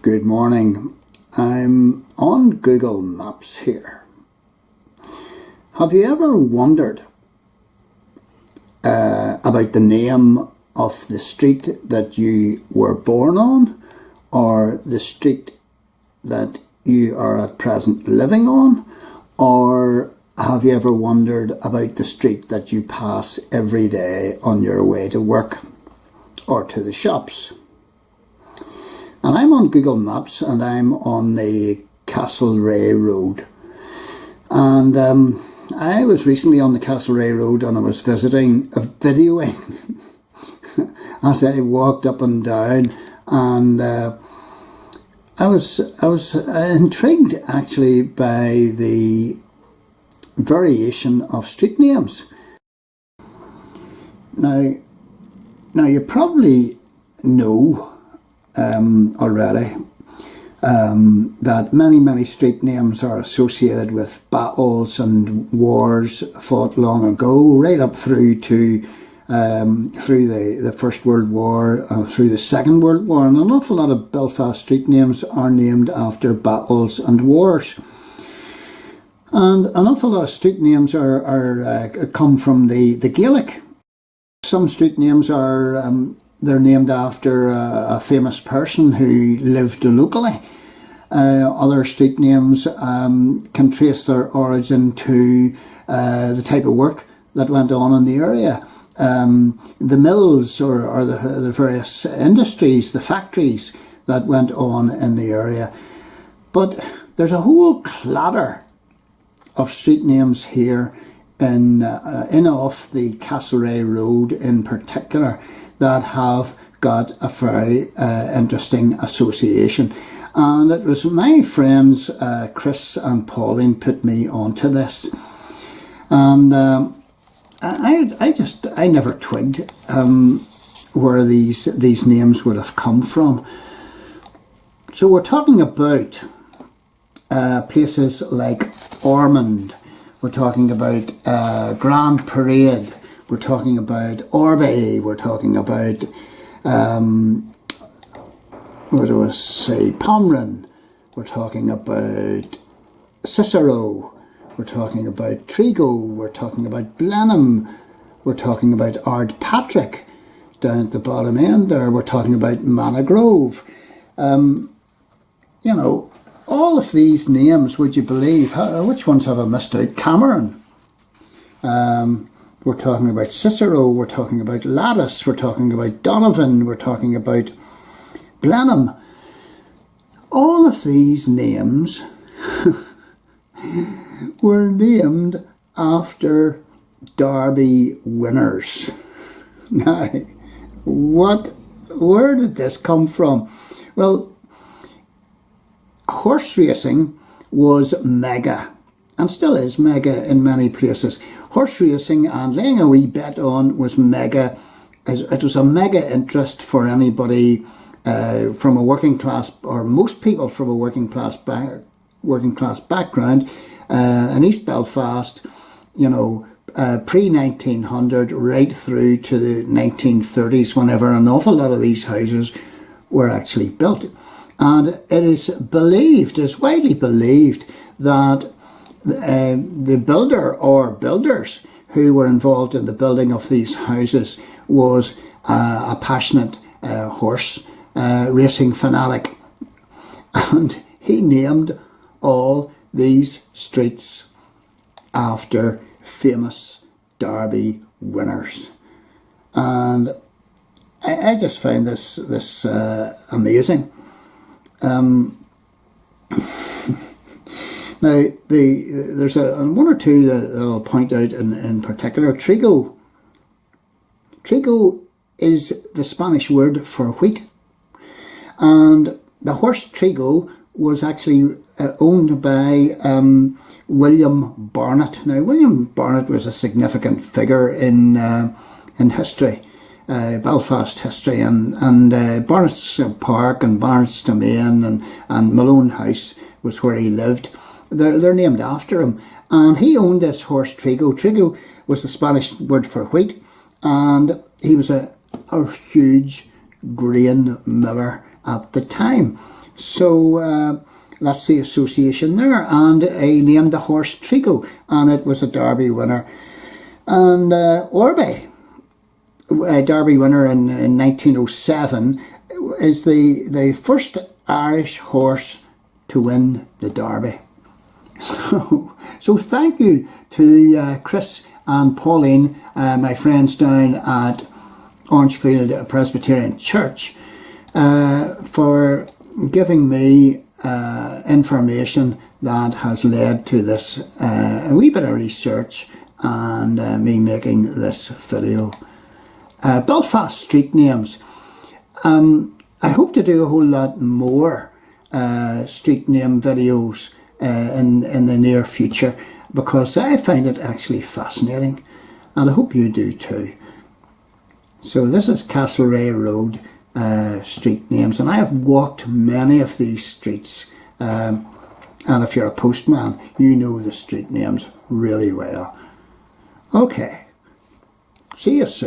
Good morning. I'm on Google Maps here. Have you ever wondered about the name of the street that you were born on, or the street that you are at present living on, or have you ever wondered about the street that you pass every day on your way to work or to the shops? And I'm on Google Maps and I'm on the Castlereagh Road. And I was recently on the Castlereagh Road and I was videoing as I walked up and down, and I was intrigued actually by the variation of street names. Now you probably know already that many street names are associated with battles and wars fought long ago, right up through to through the First World War, through the Second World War, and an awful lot of Belfast street names are named after battles and wars. And an awful lot of street names come from the Gaelic. Some street names are they're named after a famous person who lived locally. Other street names can trace their origin to the type of work that went on in the area. The mills or the various industries, the factories that went on in the area. But there's a whole clatter of street names here in off the Castlereagh Road in particular that have got a very interesting association. And it was my friends Chris and Pauline put me onto this. And I never twigged where these names would have come from. So we're talking about places like Ormond, we're talking about Grand Parade, we're talking about Orby, we're talking about Pomeran, we're talking about Cicero, we're talking about Trigo, we're talking about Blenheim, we're talking about Ardpatrick down at the bottom end there, we're talking about Managrove. You know, all of these names, would you believe, which ones have I missed out? Cameron. We're talking about Cicero, we're talking about Lattice, we're talking about Donovan, we're talking about Blenheim. All of these names were named after Derby winners. Now, where did this come from? Well, horse racing was mega, and still is mega in many places. Horse racing and laying a wee bet on was mega. It was a mega interest for anybody from a working class, or most people from a working class background in East Belfast. You know, pre-1900 right through to the 1930s, whenever an awful lot of these houses were actually built. And it is widely believed that the builder or builders who were involved in the building of these houses was a passionate horse racing fanatic. And he named all these streets after famous Derby winners. And I just find this amazing. Now, there's one or two that I'll point out in particular. Trigo. Trigo is the Spanish word for wheat. And the horse Trigo was actually owned by William Barnett. Now, William Barnett was a significant figure in history, Belfast history, and Barnett's Park and Barnett's Domain and Malone House was where he lived. They're named after him. And he owned this horse Trigo. Trigo was the Spanish word for wheat, and he was a huge grain miller at the time. So that's the association there. And I named the horse Trigo, and it was a Derby winner. And Orby, a Derby winner in 1907, is the first Irish horse to win the Derby. So thank you to Chris and Pauline, my friends down at Orangefield Presbyterian Church, for giving me information that has led to this a wee bit of research and me making this video. Belfast street names. I hope to do a whole lot more street name videos in the near future, because I find it actually fascinating, and I hope you do too. So this is Castlereagh Road street names, and I have walked many of these streets, and if you're a postman, you know the street names really well. Okay, see you soon.